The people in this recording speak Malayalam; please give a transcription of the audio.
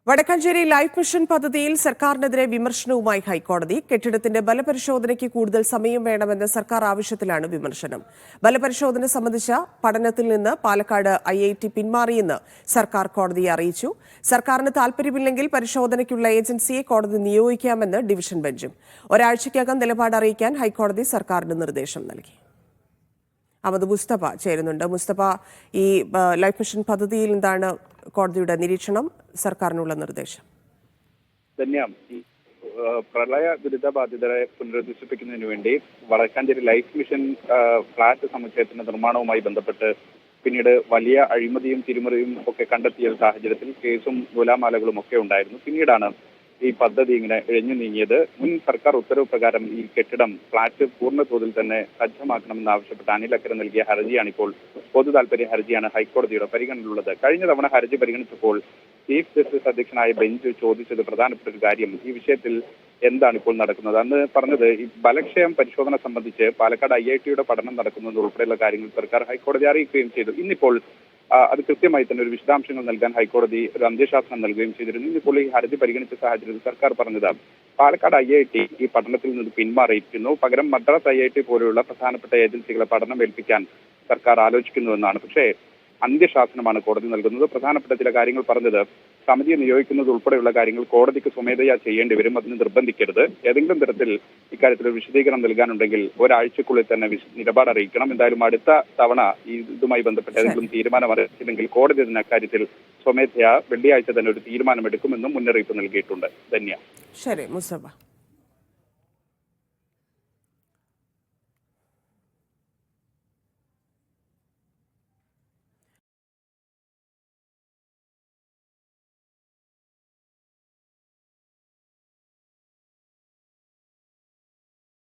വടക്കാഞ്ചേരി ലൈഫ് മിഷൻ പദ്ധതിയിൽ സർക്കാരിനെതിരെ വിമർശനവുമായി ഹൈക്കോടതി. കെട്ടിടത്തിന്റെ ബലപരിശോധനയ്ക്ക് കൂടുതൽ സമയം വേണമെന്ന സർക്കാർ ആവശ്യത്തിലാണ് വിമർശനം. ബലപരിശോധന സംബന്ധിച്ച പഠനത്തിൽ നിന്ന് പാലക്കാട് IIT പിന്മാറിയെന്ന് സർക്കാർ കോടതിയെ അറിയിച്ചു. സർക്കാരിന് താൽപര്യമില്ലെങ്കിൽ പരിശോധനയ്ക്കുള്ള ഏജൻസിയെ കോടതി നിയോഗിക്കാമെന്ന് ഡിവിഷൻ ബെഞ്ചും. ഒരാഴ്ചയ്ക്കകം നിലപാട് അറിയിക്കാൻ ഹൈക്കോടതി സർക്കാരിന് നിർദ്ദേശം നൽകി. അഹമ്മദ് മുസ്തഫ ചേരുന്നുണ്ട്. മുസ്തഫ, ഈ ലൈഫ് മിഷൻ പദ്ധതിയിൽ എന്താണ് കോടതിയുടെ നിരീക്ഷണം, സർക്കാരിനുള്ള നിർദ്ദേശം? പ്രളയ ദുരിത ബാധിതരെ പുനരധിവസിപ്പിക്കുന്നതിന് വേണ്ടി വടക്കാഞ്ചേരി ലൈഫ് മിഷൻ ഫ്ളാറ്റ് സമുച്ചയത്തിന്റെ നിർമ്മാണവുമായി ബന്ധപ്പെട്ട് പിന്നീട് വലിയ അഴിമതിയും തിരിമറിയും ഒക്കെ കണ്ടെത്തിയ സാഹചര്യത്തിൽ കേസും നൂലാമാലകളും ഒക്കെ ഉണ്ടായിരുന്നു. പിന്നീടാണ് ഈ പദ്ധതി ഇങ്ങനെ ഇഴഞ്ഞു നീങ്ങിയത്. മുൻ സർക്കാർ ഉത്തരവ് പ്രകാരം ഈ കെട്ടിടം ഫ്ളാറ്റ് പൂർണ്ണ തോതിൽ തന്നെ സജ്ജമാക്കണമെന്ന് ആവശ്യപ്പെട്ട് അനിൽ അക്കരെ നൽകിയ ഹർജിയാണിപ്പോൾ പൊതു താൽപര്യ ഹർജിയാണ് ഹൈക്കോടതിയുടെ പരിഗണനയിലുള്ളത്. കഴിഞ്ഞ തവണ ഹർജി പരിഗണിച്ചപ്പോൾ ചീഫ് ജസ്റ്റിസ് അധ്യക്ഷനായ ബെഞ്ച് ചോദിച്ചത് പ്രധാനപ്പെട്ട ഒരു കാര്യം, ഈ വിഷയത്തിൽ എന്താണ് ഇപ്പോൾ നടക്കുന്നത്. അന്ന് പറഞ്ഞത് ഈ ബലക്ഷയം പരിശോധന സംബന്ധിച്ച് പാലക്കാട് IITയുടെ പഠനം നടക്കുന്നത് ഉൾപ്പെടെയുള്ള കാര്യങ്ങൾ സർക്കാർ ഹൈക്കോടതി അറിയിക്കുകയും ചെയ്തു. ഇന്നിപ്പോൾ അത് കൃത്യമായി തന്നെ ഒരു വിശദാംശങ്ങൾ നൽകാൻ ഹൈക്കോടതി ഒരു അന്ത്യശാസനം നൽകുകയും ചെയ്തിരുന്നു. ഇന്നിപ്പോൾ ഈ ഹർജി പരിഗണിച്ച സാഹചര്യത്തിൽ സർക്കാർ പറഞ്ഞത് പാലക്കാട് IIT ഈ പഠനത്തിൽ നിന്ന് പിന്മാറിയിരിക്കുന്നു, പകരം മദ്രാസ് IIT പോലെയുള്ള പ്രധാനപ്പെട്ട ഏജൻസികളെ പഠനം ഏൽപ്പിക്കാൻ സർക്കാർ ആലോചിക്കുന്നുവെന്നാണ്. പക്ഷേ അന്ത്യശാസനമാണ് കോടതി നൽകുന്നത്. പ്രധാനപ്പെട്ട ചില കാര്യങ്ങൾ പറഞ്ഞത്, സമിതിയെ നിയോഗിക്കുന്നത് ഉൾപ്പെടെയുള്ള കാര്യങ്ങൾ കോടതിക്ക് സ്വമേധയാ ചെയ്യേണ്ടി വരും, അതിന് നിർബന്ധിക്കരുത്. ഏതെങ്കിലും തരത്തിൽ ഇക്കാര്യത്തിൽ ഒരു വിശദീകരണം നൽകാനുണ്ടെങ്കിൽ ഒരാഴ്ചക്കുള്ളിൽ തന്നെ നിലപാട് അറിയിക്കണം. എന്തായാലും അടുത്ത തവണ ഇതുമായി ബന്ധപ്പെട്ട് ഏതെങ്കിലും തീരുമാനം അറിയിച്ചില്ലെങ്കിൽ കോടതി തന്നെ അക്കാര്യത്തിൽ സ്വമേധയാ വെള്ളിയാഴ്ച തന്നെ ഒരു തീരുമാനമെടുക്കുമെന്നും മുന്നറിയിപ്പ് നൽകിയിട്ടുണ്ട്. ധന്യ. ശരി മുസ്തഫ.